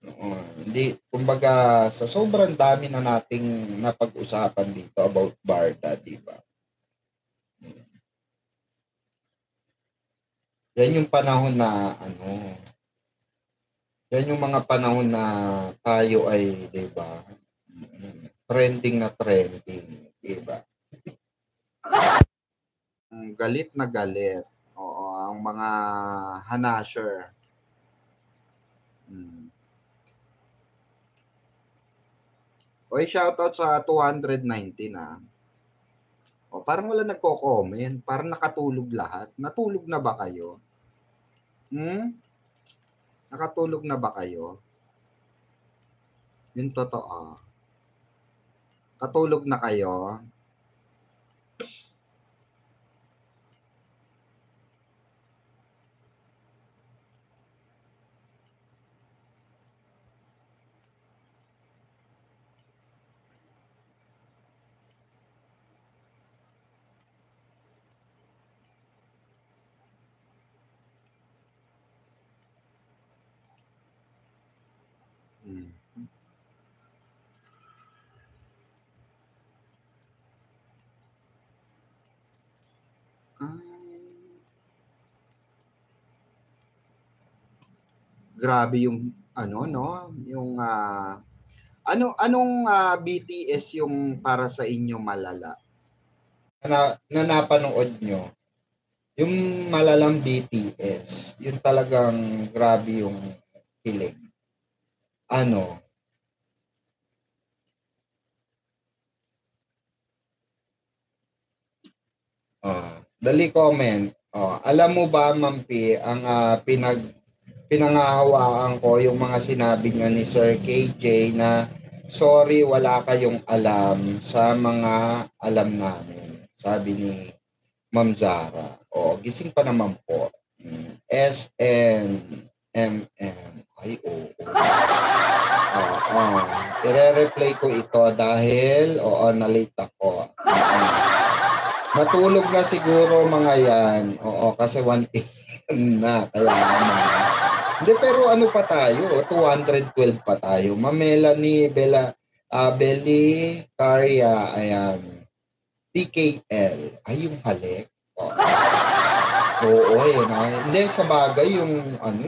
Oo, hindi kumbaga sa sobrang dami na nating napag-usapan dito about Barda, 'di ba? Yan yung panahon na ano, yan yung mga panahon na tayo ay, 'di ba? Trending na trending, 'di ba? Galit na galit. Oo, ang mga hanasher. Hmm. Oy, shoutout sa 219 ah. O, parang wala nagko-comment, parang nakatulog lahat. Natulog na ba kayo? Nakatulog na ba kayo? Yung totoo. Katulog na kayo? Hmm. Grabe yung ano, no? Yung anong BTS yung para sa inyo malala? Na napanood nyo? Yung malalang BTS, yung talagang grabe yung kilig. Ano? Dali comment. Alam mo ba, Mampi, ang pinanghahawakan ko yung mga sinabi niya ni Sir KJ na sorry, wala kayong alam sa mga alam namin. Sabi ni Ma'am Zara. Gising pa naman po. SNMM. Ay, oo. I-replay ko ito dahil, nalate ako. Natulog na siguro mga yan. Kasi 1 AM na. Kaya naman. Hindi, pero ano pa tayo? 212 pa tayo. Melanie Belly Caria. Ayan. TKL. Ay, yung halik. Oo, yun. Hindi, sa bagay yung ano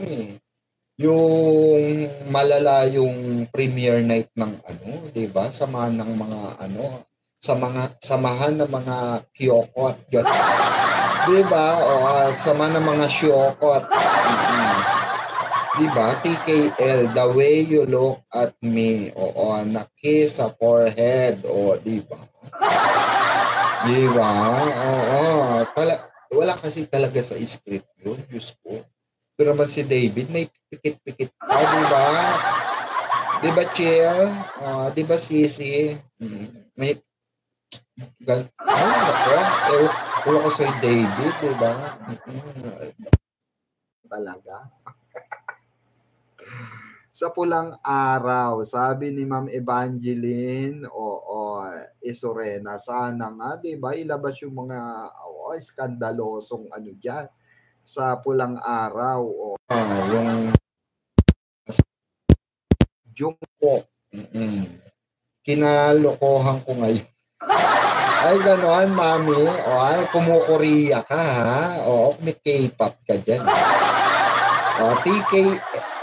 yung malala yung premiere night ng ano, 'di ba? Samahan ng mga ano, samahan ng mga kyokot. 'Di ba? Samahan ng mga syokot. 'Di ba? TKL, the way you look at me. Nakiss sa forehead. 'Di ba? 'Di ba? Wala kasi talaga sa script 'yun, Diyos ko. Ito naman si David, may pikit-pikit pa, di ba? Di ba, Chill? Di ba, Sisi? May ay, nako. Ewan ko sa'yo, David, di ba? Talaga. Sa pulang araw, sabi ni Ma'am Evangeline, Isorena, sana nga, di ba, ilabas yung mga skandalosong ano dyan sa pulang araw. Yung Jungkook. Kinalokohan ko ngayon. Ay, gano'n, mami. Ay, kumukorea ka, ha? May K-pop ka dyan.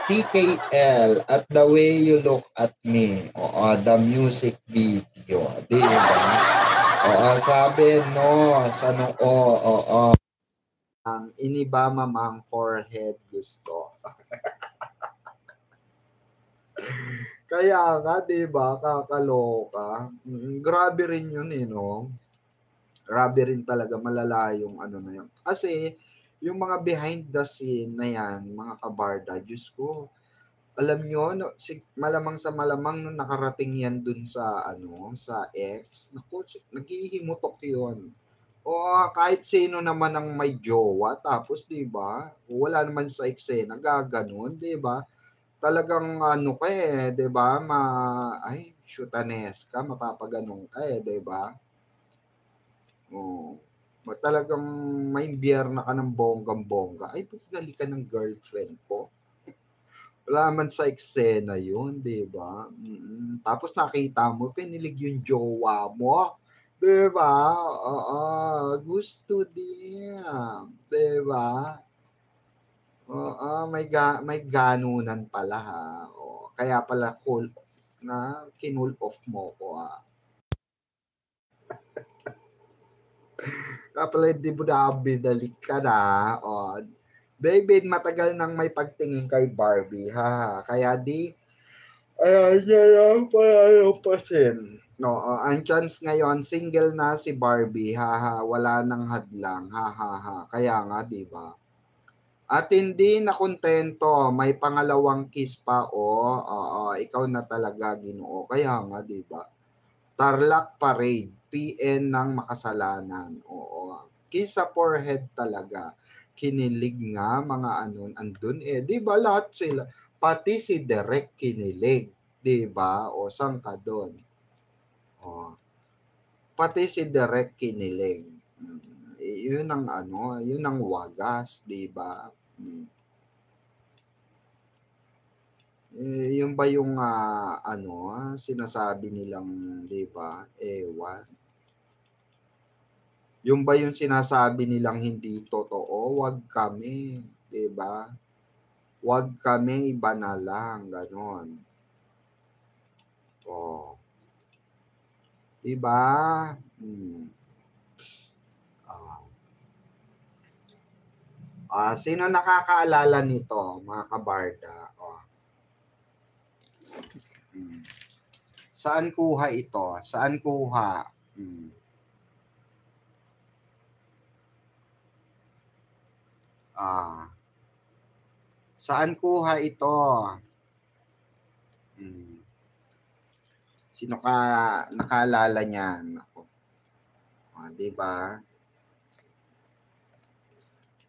TKL, at the way you look at me. The music video. Di ba? Sabi, no, sa nung, ang iniba mamang forehead gusto. Kaya nga, 'di ba, kakaloka. Grabe rin 'yun no. Grabe rin talaga, malala yung ano na 'yun. Kasi yung mga behind the scene na 'yan, mga kabarda, Diyos ko. Alam nyo, no, malamang sa malamang nung nakarating yan dun sa ano, sa X, naku, naghihimutok 'yun. Kahit sino naman ang may jowa, tapos 'di ba? Wala naman sa eksena, gaganon, 'di ba? Talagang ano ka 'di ba? Shootanes ka, mapapaganong ka 'di ba? Talagang may biyerna ka ng bonggang-bongga. Ay, pinali ka ng girlfriend ko. Wala man sa eksena yun, 'di ba? Tapos nakita mo kinilig yung jowa mo, 'di ba? Oo, gusto din, 'di ba? Oo, may ganunan pala, ha, oh, kaya pala kinul off mo ko, Kaya pala hindi mo na binalikan, oh. David, matagal nang may pagtingin kay Barbie, ha, kaya ayan niya lang palampasin. Oo, ang chance ngayon single na si Barbie, haha, wala nang hadlang, hahaha. Kaya nga, 'di ba? At hindi nakontento, may pangalawang kiss pa, oh. Oo, ikaw na talaga, Ginoo. Kaya nga, 'di ba? Tarlac Parade, PN ng makasalanan. Oo. Kiss sa forehead talaga. Kinilig nga mga andun 'di ba lahat sila, pati si Derek kinilig, 'di ba? O saan ka dun? Oh, pati si Derek kinilig. Yun ang yun ang wagas, 'di ba? Hmm. Yun ba yung sinasabi nilang, 'di ba? Ewan. Yun ba yung sinasabi nilang hindi totoo, wag kami, 'di ba? Wag kami, iba na lang, gano'n. Oh, 'di ba? Hmm. Ah. Sino nakakaalala nito, mga kabarda? Oh, hmm. Saan kuha ito? Saan kuha? Hmm. Ah, saan kuha ito? Hmm. Sino nakaalala niyan? Naku, 'di ba?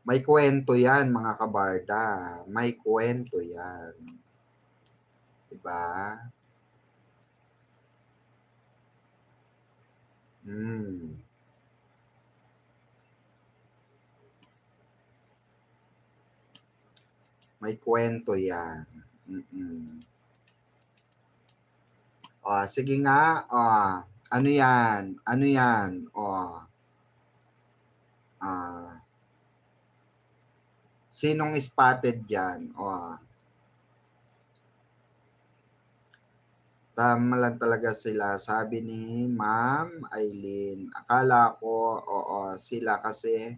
May kwento 'yan, mga kabarda, may kwento 'yan, 'di ba? Hmm, may kwento 'yan, mm. Sige nga, ano 'yan, ano 'yan? Ah, sinong spotted diyan? Tama lang talaga sila, sabi ni Ma'am Eileen. Akala ko, oo, sila kasi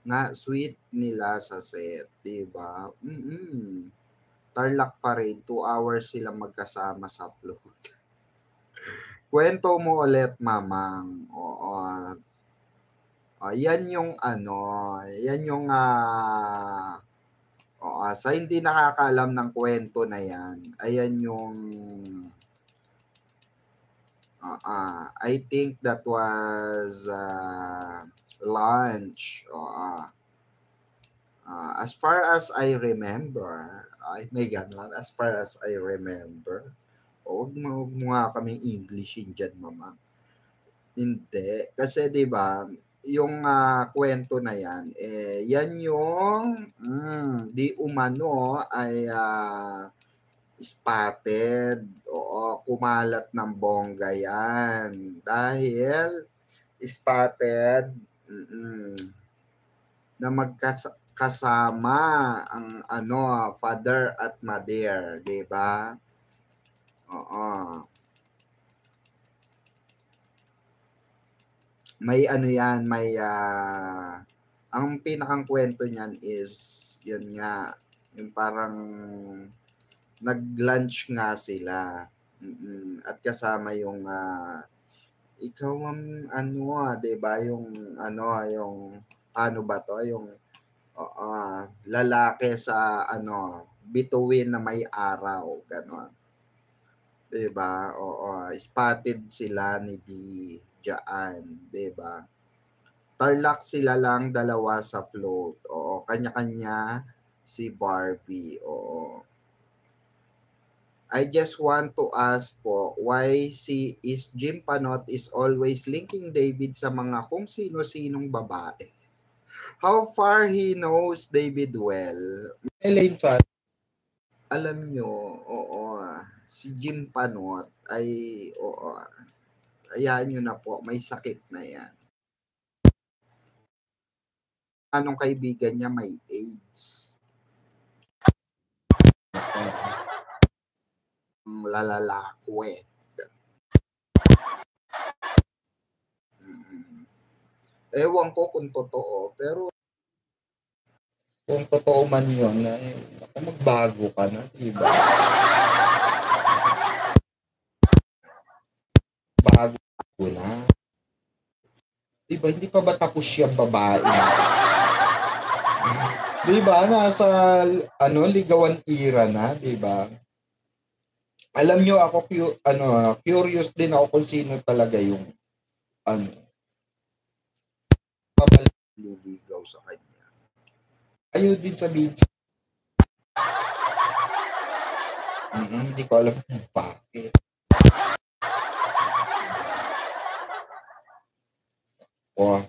nga sweet nila sa set, 'di ba? Tarlac Parade, 2 hours silang magkasama sa float. Kwento mo ulit, mamang. Oo. 'Yan yung yan yung, sa hindi nakakaalam ng kwento na 'yan, ayan yung, I think that was, lunch, oo. As far as I remember, ay may gano'n, as far as I remember. Huwag mo nga kaming Englishin diyan, mama. Hindi, kasi 'di ba, yung, kuwento na 'yan, yan yung, di umano ay, spotted, oo, kumalat ng bongga 'yan dahil spotted, na kasama ang father at mother, 'di ba? Oo. May 'yan, ang pinakang kuwento niyan is, 'yun nga, yung parang nag-lunch nga sila, at kasama yung, ikaw ang 'di ba, yung yung ano ba 'to, yung lalaki sa bituin na may araw, gano'n. 'Di ba? Oo, spotted sila ni diyaan, 'di ba? Tarlac sila lang dalawa sa float, oo, kanya-kanya si Barbie, oo. I just want to ask po, why is Jim Panot is always linking David sa mga kung sino-sinong babae? How far he knows David well? Elaine Chan. Alam niyo, oo, si Jim Panot ay oo, hayaan niyo na po, may sakit na 'yan. Anong kaibigan niya may AIDS. Lalalakwe. Ewan ko kung totoo, pero kung totoo man yun, ay naku, magbago ka na, 'di ba? Bago na. 'Di ba, hindi pa ba tapos yung babae na? 'Di ba, nasa ano, ligawan era na, 'di ba? Alam niyo ako curious din ako kung sino talaga yung ano, liligaw sa kanya. Ayaw din sabihin hindi ko alam kung bakit. Oh.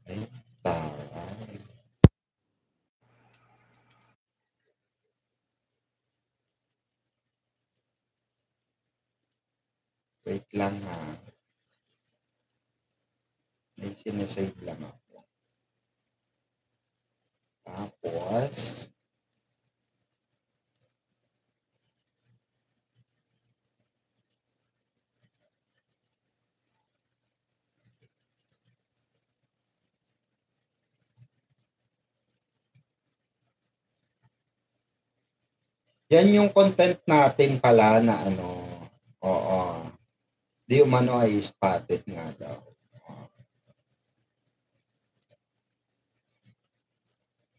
Ay, taray. Wait lang ha. May sinasave lang ako. Tapos, yan yung content natin pala na ano, oo. Di umano ay spotted nga daw.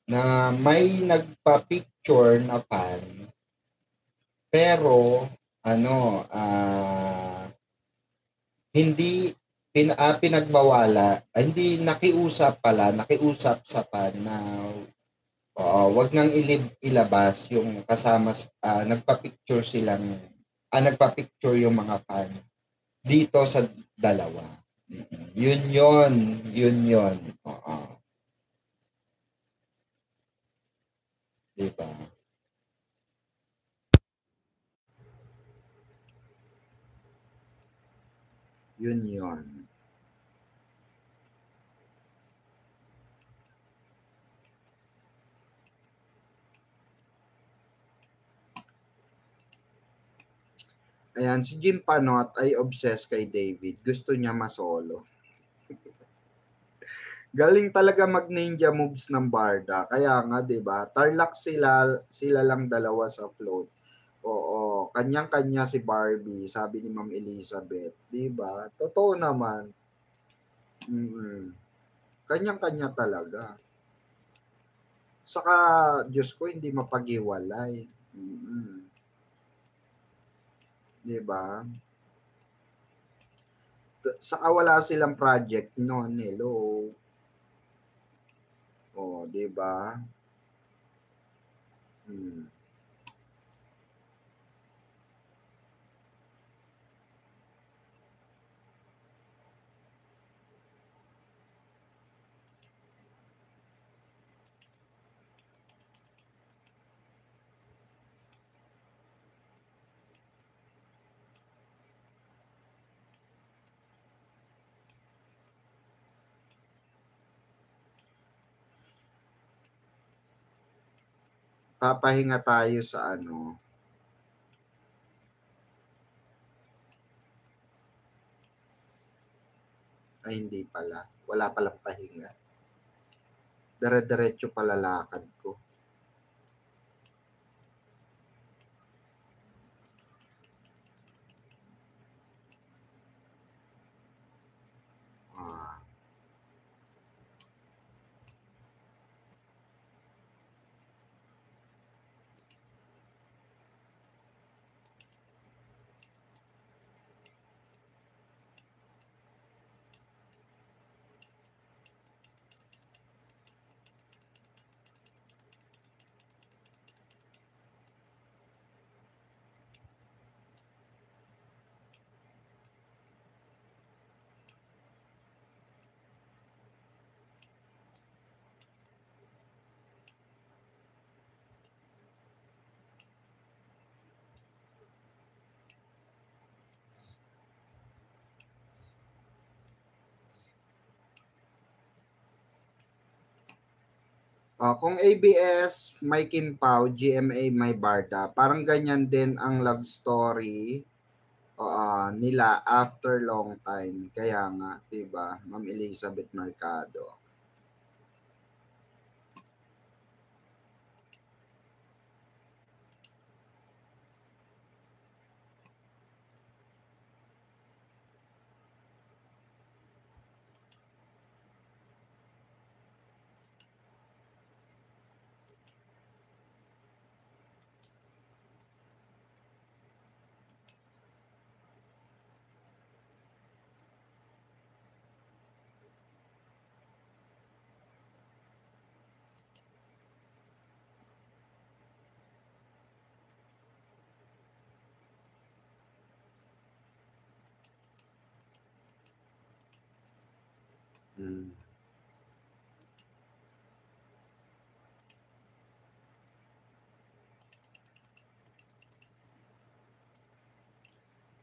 Na may nagpa-picture na fan, pero ano, hindi hindi nakiusap sa fan na wag nang ilabas yung kasama nagpa-picture nagpa-picture yung mga fan dito sa dalawa. Yun. Oo. 'Di ba? Yun. Ayan, si Jim Panot ay obsessed kay David. Gusto niya masolo. Galing talaga mag-ninja moves ng Barda. Kaya nga, 'di ba? Tarlac sila lang dalawa sa float. Oo, kanyang-kanya si Barbie, sabi ni Ma'am Elizabeth, 'di ba? Totoo naman. Kanyang-kanya talaga. Saka Diyos ko hindi mapaghiwalay. 'Di ba? Saka wala silang project noon, hello. Oh, 'di ba? Papahinga tayo sa ano. Ay, hindi pala. Wala palang pahinga. Dire-diretso pala lakad ko. Kung ABS may Kim Pao, GMA may Barda, parang ganyan din ang love story, nila after long time. Kaya nga, 'di ba, Ma'am Elizabeth Mercado. Hmm,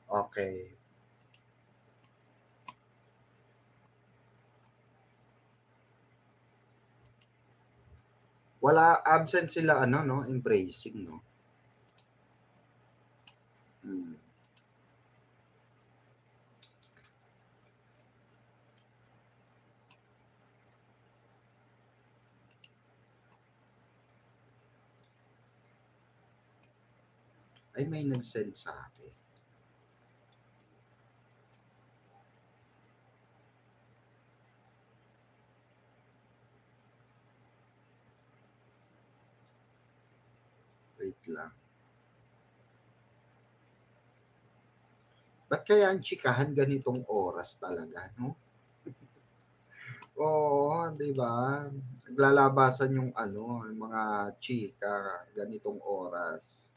okey. Wala, absent sila ano 'no, embracing 'no? Hmm. Ay, may nag-send sa'kin. Wait lang. Ba't kaya ang tsikahan ganitong oras talaga 'no? Oo, 'di ba? Naglalabasan yung ano, yung mga chika ganitong oras.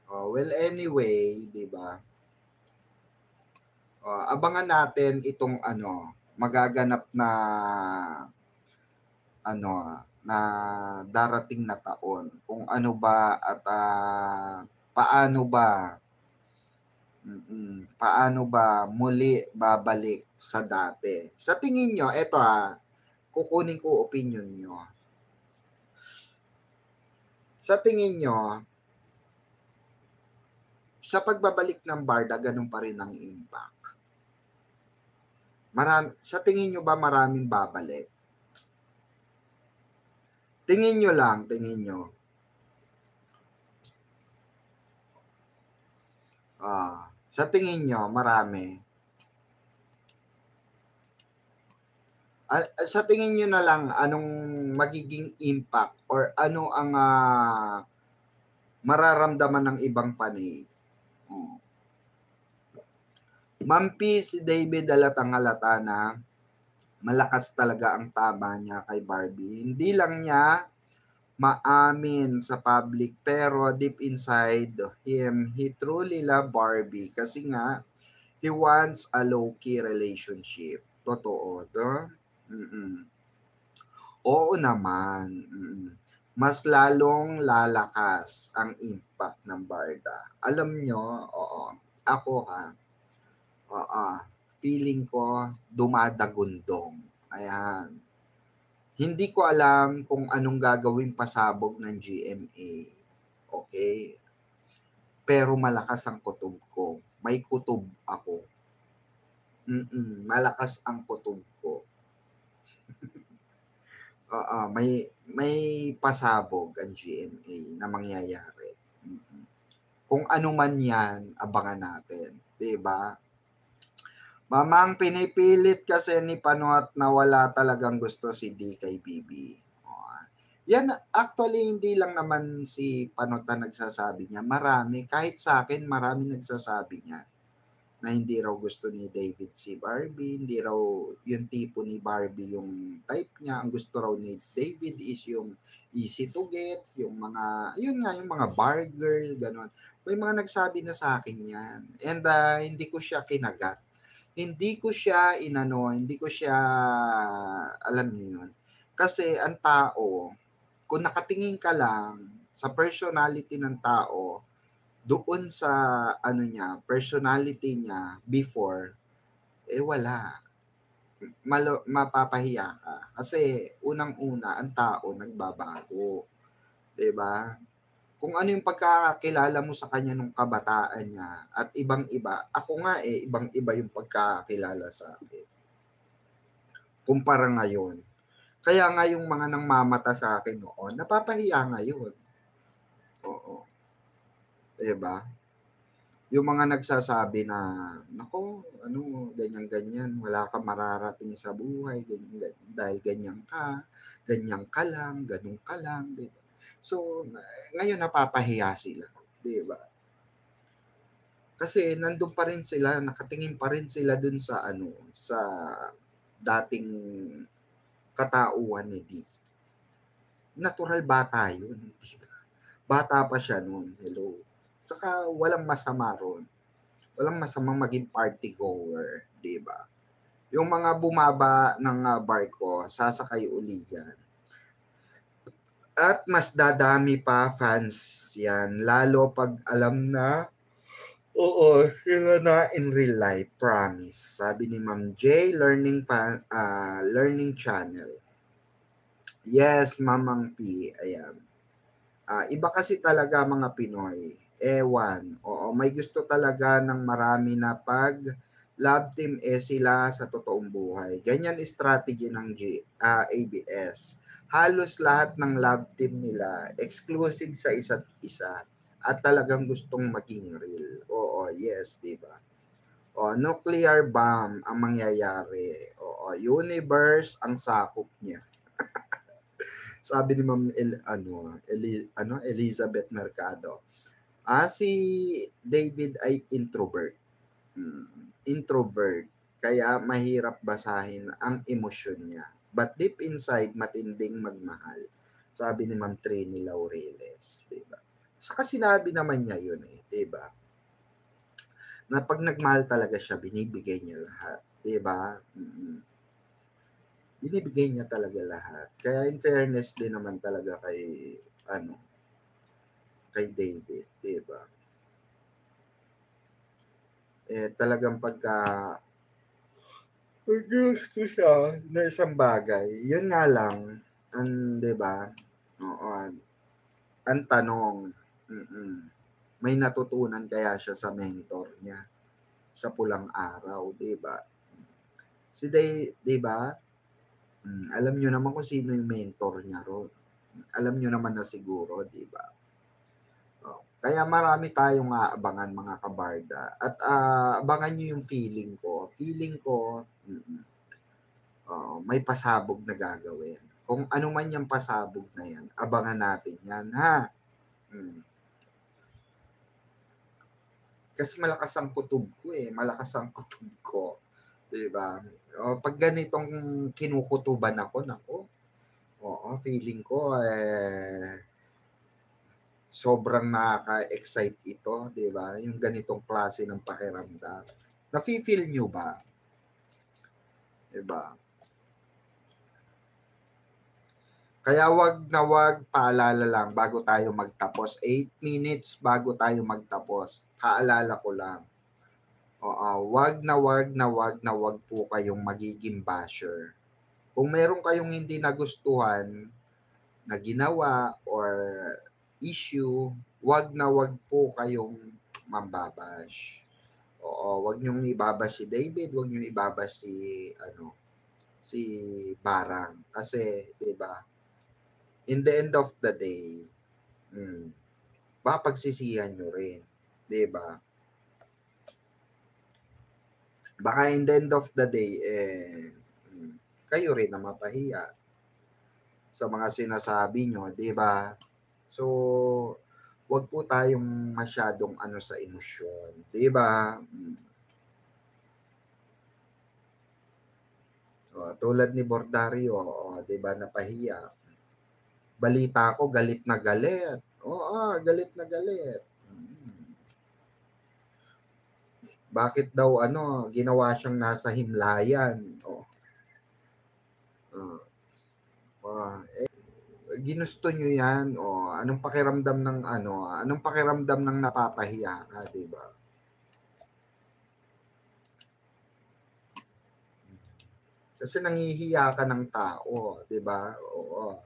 Well anyway, 'di ba? Abangan natin itong ano, magaganap na ano, na darating na taon kung ano ba at, paano ba paano ba muli babalik sa dati. Sa tingin niyo eto, kukunin ko opinyon niyo. Sa tingin niyo, sa pagbabalik ng Barda gano'n pa rin ang impact? Sa tingin niyo ba maraming babalik? Tingin niyo lang, tingin niyo. Sa tingin niyo marami? Sa tingin niyo na lang anong magiging impact or ano ang, mararamdaman ng ibang panay? Oh. Ma'am P, si David halatang-halata na malakas talaga ang tama niya kay Barbie. Hindi lang niya maamin sa public pero deep inside him, he truly love Barbie kasi nga he wants a low-key relationship. Totoo 'no? Mm. Oo naman, mas lalong lalakas ang impact ng Barda. Alam niyo, oo, ako, oo, feeling ko dumadagundong, ayan. Hindi ko alam kung anong gagawing pasabog ng GMA, okey? Pero malakas ang kutob ko, may kutob ako, malakas ang kutob ko. May pasabog ang GMA na mangyayari, mm. Kung ano man 'yan, abangan natin, 'di ba? Mamang pinipilit kasi ni Panot na wala talagang gusto si D kay BB. Oo, 'yan actually hindi lang naman si Panot ang nagsasabi niyan, marami kahit sa'kin maraming nagsasabi niyan. Na hindi raw gusto ni David si Barbie, hindi raw yung tipo ni Barbie yung type niya. Ang gusto raw ni David is yung easy to get, yung mga, yun nga, yung mga bar girl, gano'n. May mga nagsabi na sa akin yan. And hindi ko siya kinagat. Hindi ko siya inano, hindi ko siya, alam niyo yun. Kasi ang tao, kung nakatingin ka lang sa personality ng tao, doon sa ano niya, personality niya before, wala. Mapapahiya ka. Kasi unang-una ang tao nagbabago, 'di ba? Kung ano yung pagkakakilala mo sa kanya nung kabataan niya at ibang-iba. Ako nga, ibang-iba yung pagkakakilala sa'kin kumpara ngayon. Kaya nga yung mga nangmamata sa'kin noon napapahiya ngayon, oo, 'di ba? Yung mga nagsasabi na, "Naku, ano, ganyan-ganyan, wala kang mararating sa buhay, ganyan, dahil ganyan ka lang, gano'n ka lang." 'Di ba? So, ngayon napapahiya sila, 'di ba? Kasi nandun pa rin sila, nakatingin pa rin sila dun sa ano, sa dating katauhan ni D. Natural bata yun, 'di ba? Bata pa siya nun, hello. Saka walang masama ron, walang masamang maging party goer, 'di ba? Yung mga bumaba ng, barko sasakay uli yan at mas dadami pa fans yan lalo 'pag alam na. Oo, sila na in real life, promise. Sabi ni Ma'am J, learning channel. Yes, Mamang P, ayan. Iba kasi talaga mga Pinoy. Ewan, oo, may gusto talaga ng marami na 'pag love team, sila sa totoong buhay. Ganyan strategy ng ABS. Halos lahat ng love team nila exclusive sa isa't isa at talagang gustong maging real. Oo, yes, 'di ba? Oh, nuclear bomb ang mangyayari. Oo, universe ang sakop niya. Sabi ni Ma'am Elizabeth Mercado. Si David ay introvert. Introvert. Kaya mahirap basahin ang emosyon niya. But deep inside, matinding magmahal. Sabi ni Ma'am Trini Laureles. Diba? Saka sinabi naman niya yun diba? Na pag nagmahal talaga siya, binibigay niya lahat. Diba? Binibigay niya talaga lahat. Kaya in fairness din naman talaga kay David, 'di ba? Talagang pagka gusto siya na isang bagay, yun nga lang, 'di ba? Oo, ang tanong, may natutunan kaya siya sa mentor niya sa pulang araw, 'di ba? 'Di ba? Alam niyo naman kung sino yung mentor niya ron. Alam niyo naman na siguro, 'di ba? Kaya marami tayong aabangan mga kabarda at, abangan niyo yung feeling ko. Feeling ko, may pasabog na gagawin. Kung ano man yung pasabog na yan, abangan natin yan, ha? Kasi malakas ang kutob ko, malakas ang kutob ko, 'di ba? 'Pag ganitong kinukutuban ako, naku, oo, feeling ko, sobrang nakaka-excite ito, 'di ba? Yung ganitong klase ng pakiramdam. Nafi-feel niyo ba? 'Di ba? Kaya wag na wag, paalala lang bago tayo magtapos, 8 minutes bago tayo magtapos, kaalala ko lang. Oo, wag na wag na wag na wag po kayong magiging basher. Kung meron kayong hindi nagustuhan na ginawa or issue, wag na wag po kayong mambabash. Oo, wag niyong ibabash si David, wag niyong ibabash si Barang kasi 'di ba? In the end of the day, baka pagsisihan niyo rin, 'di ba? Baka in the end of the day, kayo rin na mapahiya sa mga sinasabi niyo, 'di ba? So, wag po tayong masyadong sa emosyon, 'di ba? Tulad ni Bordario, 'di ba napahiya. Balita ko galit na galit. Oo, galit na galit. Bakit daw ginawa siyang nasa himlayan. Ginusto niyo 'yan. Anong pakiramdam ng napapahiya ka, 'di ba? Kasi nanghihiya ka ng tao, 'di ba? Oo.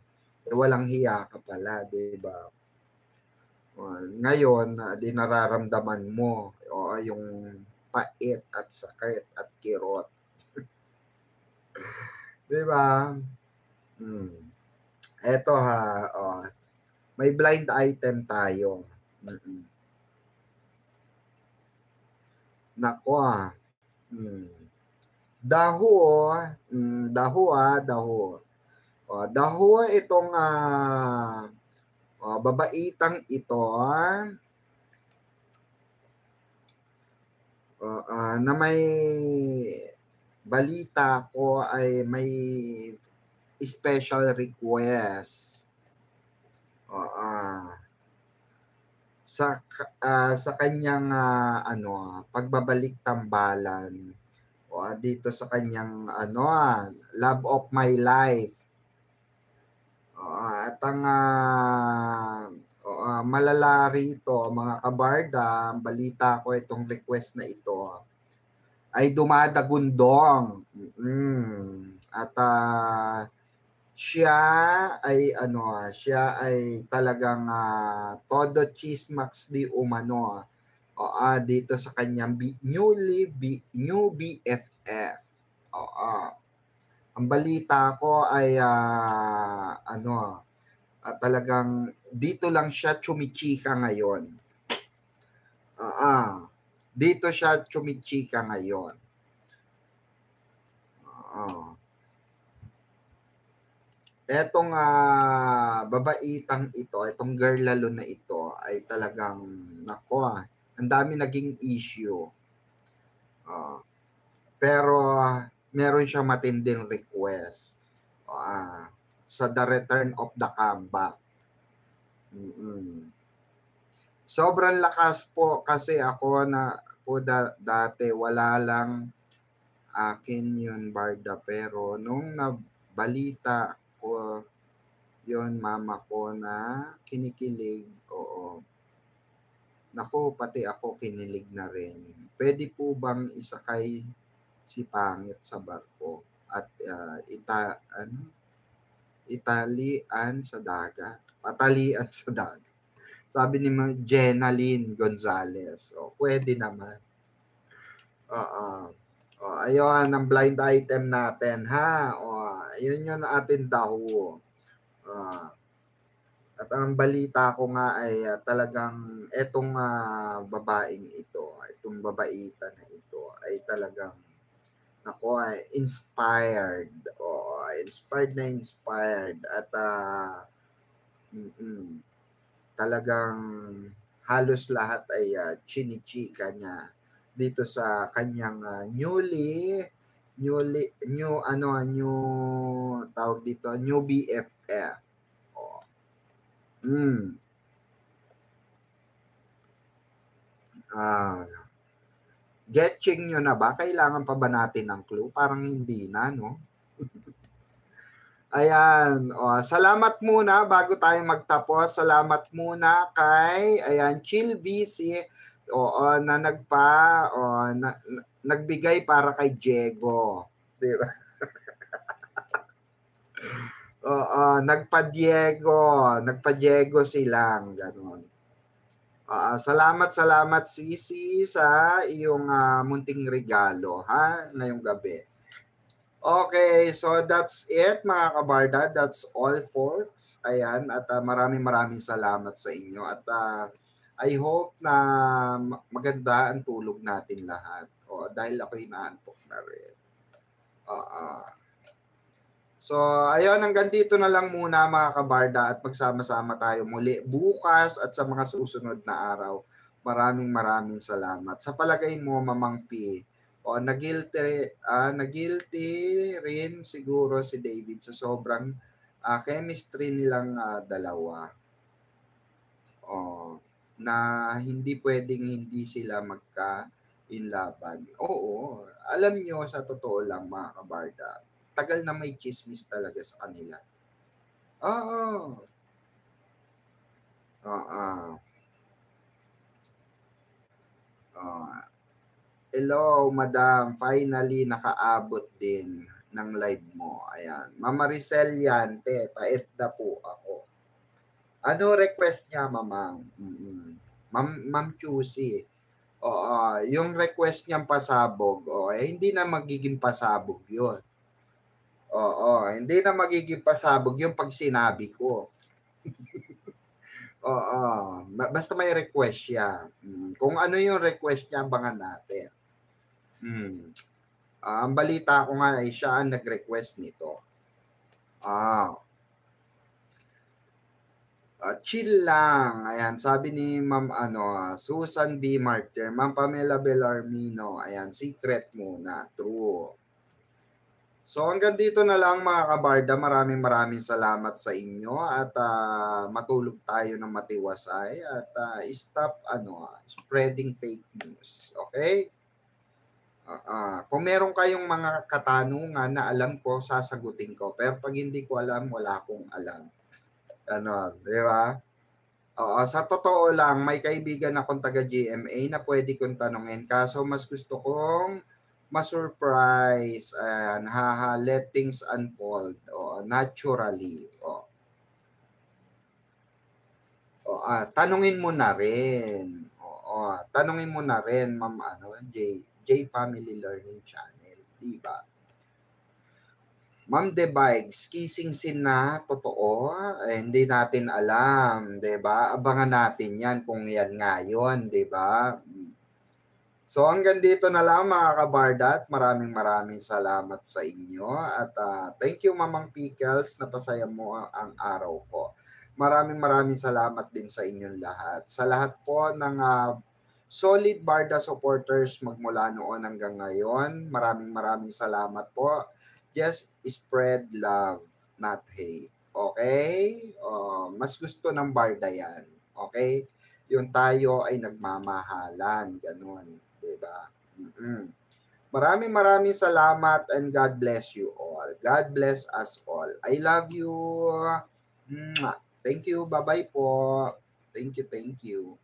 Eh, walang hiya ka pala, 'di ba? Ngayon, 'di nararamdaman mo, oo, yung pait at sakit at kirot, 'di ba? Hmm. Eto ha, oh, may blind item tayo. Mm. Naku, hmm. Daho, daho. Daho itong, babaitang ito, na may balita ko ay may special request. Oo. Sa kanyang, pagbabalik tambalan dito sa kanyang Love of My Life. At ang, malala rito mga kabarda, ang balita ko itong request na ito ay dumadagundong. At, siya siya ay talagang, todo tsismax di umano, dito sa kanyang new BFF. Oo. Ang balita ko ay, talagang dito lang siya chumichika ngayon. Dito siya chumichika ngayon. Oo. Etong, babaitang ito, itong girl lalo na ito ay talagang naku, ang dami naging issue. Pero meron siyang matinding request, sa The Return of the Comeback. Sobrang lakas po kasi ako na po dati wala lang akin yun barda, pero nung nabalita ko yun mama ko na kinikilig, oo. Naku, pati ako kinilig na rin. Puwede po bang isakay si Pangit sa barko at, patalian sa dagat? Sabi ni Jenaline Gonzales. Puwede naman. Oo. Ayun ang blind item natin ha. Ayun yung ating daho. At ang balita ko nga ay talagang etong, babaeng ito, itong babaita na ito ay talagang naku, inspired. Inspired at, talagang halos lahat ay, chinichika niya dito sa kanyang, new tawag dito, new BFF. Oh. Getching nyo na ba? Kailangan pa ba natin ng clue? Parang hindi na, no? Ayan, salamat muna bago tayo magtapos. Salamat muna kay Chill VC, na nagbigay para kay Diego, 'di ba? Nagpa-Diego silang gano'n. Salamat Sisi sa iyong, munting regalo ngayong gabi. Okay, so that's it mga kabarda. That's all folks. Ayan, at maraming salamat sa inyo at I hope na maganda ang tulog natin lahat. Dahil ako'y inaantok na rin. So, ayun, hanggang dito na lang muna mga kabarda at magsama-sama tayo muli bukas at sa mga susunod na araw. Maraming salamat. Sa palagay mo, Mamang P, na-guilty rin siguro si David sa sobrang chemistry nilang dalawa. Na hindi pwedeng hindi sila magka-inlaban. Oo, alam nyo sa totoo lang mga kabarda, tagal na may chismis talaga sa kanila. Oo. Hello, madam. Finally, nakaabot din. ng live mo. Ayan. Mama Maricel Yante, paedda po ako. Ano request niya, mamang? Ma'am Chusi. Oo, yung request niyang pasabog, hindi na magiging pasabog yun. Oo, hindi na magiging pasabog yung pag sinabi ko. Oo, basta may request siya. Kung ano yung request niya, abangan natin. Ang balita ko nga ay siya ang nag-request nito. Chill lang. Ayan, sabi ni Ma'am Susan B. Martyr, Ma'am Pamela Bellarmino, ayan, secret muna, true. So hanggang dito na lang mga kabarda, maraming salamat sa inyo at matulog tayo ng matiwasay at stop spreading fake news. Okay? Kung meron kayong mga katanungan na alam ko, sasagutin ko. Pero pag hindi ko alam, wala akong alam. Di ba? Sa totoo lang, may kaibigan akong taga-GMA na pwede kong tanungin. Kaso mas gusto kong ma-surprise and let things unfold naturally. Tanungin mo na rin. Tanungin mo na rin, Ma'am J Family Learning Channel, di ba? Ma'am Debikes, kissing scene na totoo, hindi natin alam, 'di ba? Abangan natin 'yan kung 'yan nga 'yon, 'di ba? So hanggang dito na lang mga kabarda at maraming salamat sa inyo at thank you Mamang Pickles, napasaya mo ang araw ko. Maraming salamat din sa inyong lahat. Sa lahat po ng solid Barda supporters magmula noon hanggang ngayon, maraming salamat po. Just spread love, not hate. Okay? Mas gusto ng Barda yan. Okay? Yung tayo ay nagmamahalan. Ganun. Diba? Maraming salamat and God bless you all. God bless us all. I love you. Thank you. Bye-bye po. Thank you.